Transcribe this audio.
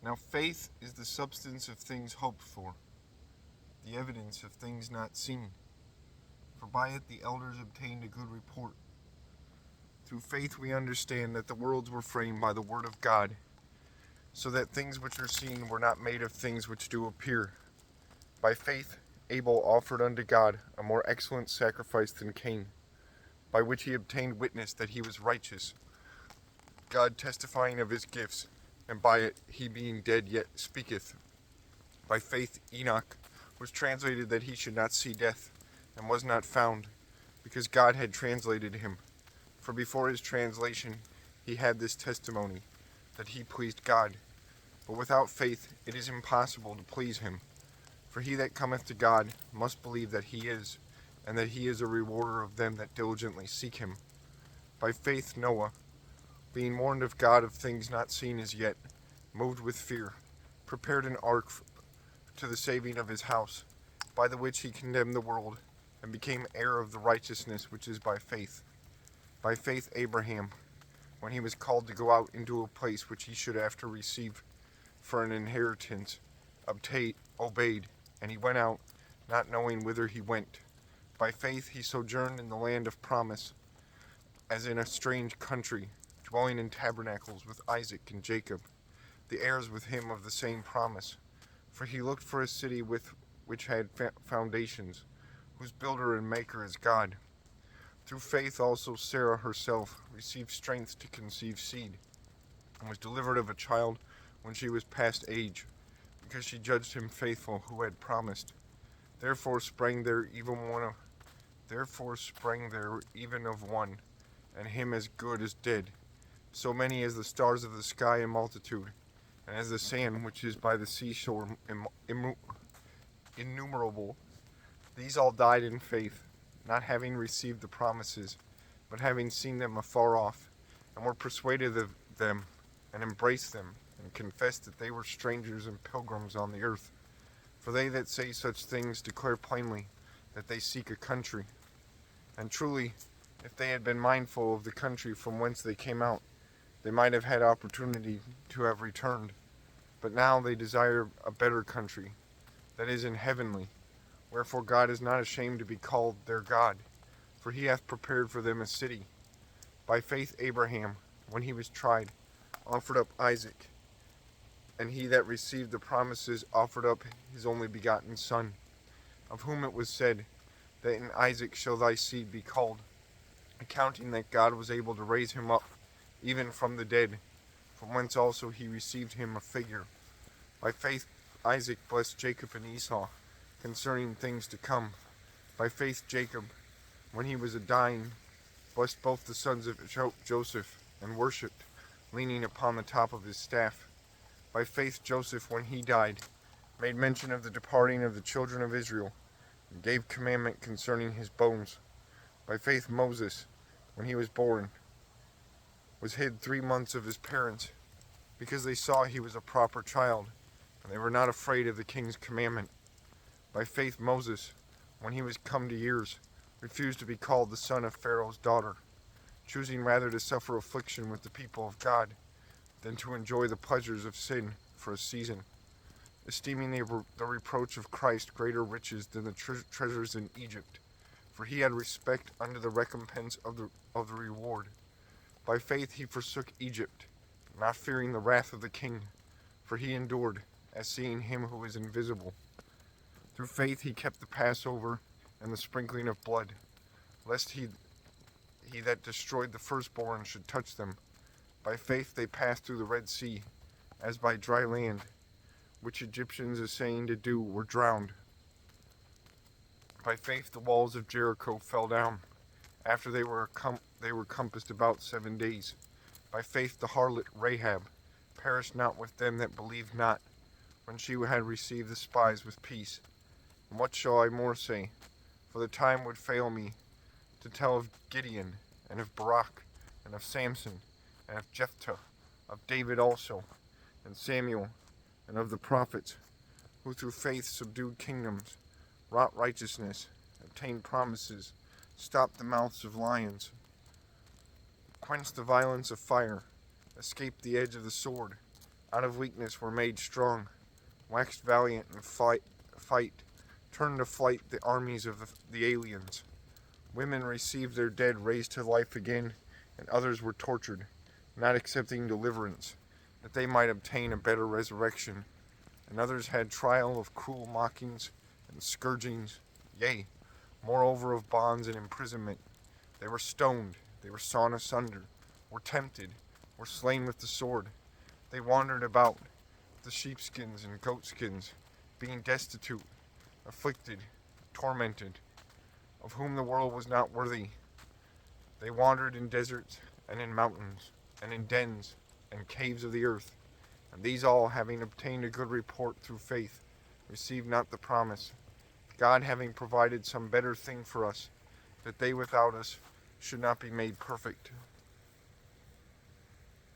Now faith is the substance of things hoped for, the evidence of things not seen. For by it the elders obtained a good report. Through faith we understand that the worlds were framed by the word of God, so that things which are seen were not made of things which do appear. By faith Abel offered unto God a more excellent sacrifice than Cain, by which he obtained witness that he was righteous, God testifying of his gifts, and by it he being dead yet speaketh. By faith Enoch was translated that he should not see death, and was not found, because God had translated him. For before his translation he had this testimony, that he pleased God. But without faith it is impossible to please him. For he that cometh to God must believe that he is, and that he is a rewarder of them that diligently seek him. By faith Noah, being warned of God of things not seen as yet, moved with fear, prepared an ark to the saving of his house, by the which he condemned the world, and became heir of the righteousness which is by faith. By faith Abraham, when he was called to go out into a place which he should after receive for an inheritance, obeyed, and he went out, not knowing whither he went. By faith he sojourned in the land of promise, as in a strange country, dwelling in tabernacles with Isaac and Jacob, the heirs with him of the same promise. For he looked for a city which had foundations, whose builder and maker is God. Through faith also Sarah herself received strength to conceive seed, and was delivered of a child when she was past age, because she judged him faithful who had promised. Therefore sprang there even of one, and him as good as dead, so many as the stars of the sky in multitude, and as the sand which is by the seashore innumerable. These all died in faith, not having received the promises, but having seen them afar off, and were persuaded of them, and embraced them, and confessed that they were strangers and pilgrims on the earth. For they that say such things declare plainly that they seek a country. And truly, if they had been mindful of the country from whence they came out, they might have had opportunity to have returned. But now they desire a better country, that is in heavenly. Wherefore God is not ashamed to be called their God, for he hath prepared for them a city. By faith Abraham, when he was tried, offered up Isaac, and he that received the promises offered up his only begotten son, of whom it was said, that in Isaac shall thy seed be called, accounting that God was able to raise him up, even from the dead, from whence also he received him a figure. By faith Isaac blessed Jacob and Esau, concerning things to come. By faith Jacob, when he was a dying, blessed both the sons of Joseph, and worshipped, leaning upon the top of his staff. By faith Joseph, when he died, made mention of the departing of the children of Israel, and gave commandment concerning his bones. By faith Moses, when he was born, was hid 3 months of his parents, because they saw he was a proper child, and they were not afraid of the king's commandment. By faith Moses, when he was come to years, refused to be called the son of Pharaoh's daughter, choosing rather to suffer affliction with the people of God, than to enjoy the pleasures of sin for a season, esteeming the reproach of Christ greater riches than the treasures in Egypt, for he had respect unto the recompense of the reward. By faith he forsook Egypt, not fearing the wrath of the king, for he endured, as seeing him who is invisible. Through faith he kept the Passover and the sprinkling of blood, lest he that destroyed the firstborn should touch them. By faith they passed through the Red Sea, as by dry land, which Egyptians essaying to do were drowned. By faith the walls of Jericho fell down, after they were compassed about 7 days. By faith the harlot Rahab perished not with them that believed not, when she had received the spies with peace. And what shall I more say? For the time would fail me to tell of Gideon, and of Barak, and of Samson, and of Jephthah, of David also, and Samuel, and of the prophets, who through faith subdued kingdoms, wrought righteousness, obtained promises, stopped the mouths of lions, quenched the violence of fire, escaped the edge of the sword, out of weakness were made strong, waxed valiant in fight, turned to flight the armies of the aliens. Women received their dead raised to life again, and others were tortured, not accepting deliverance, that they might obtain a better resurrection. And others had trial of cruel mockings and scourgings, yea, moreover of bonds and imprisonment. They were stoned, they were sawn asunder, were tempted, were slain with the sword. They wandered about, the sheepskins and goatskins, being destitute, afflicted, tormented, of whom the world was not worthy. They wandered in deserts and in mountains, and in dens and caves of the earth. And these all, having obtained a good report through faith, received not the promise, God having provided some better thing for us, that they without us should not be made perfect.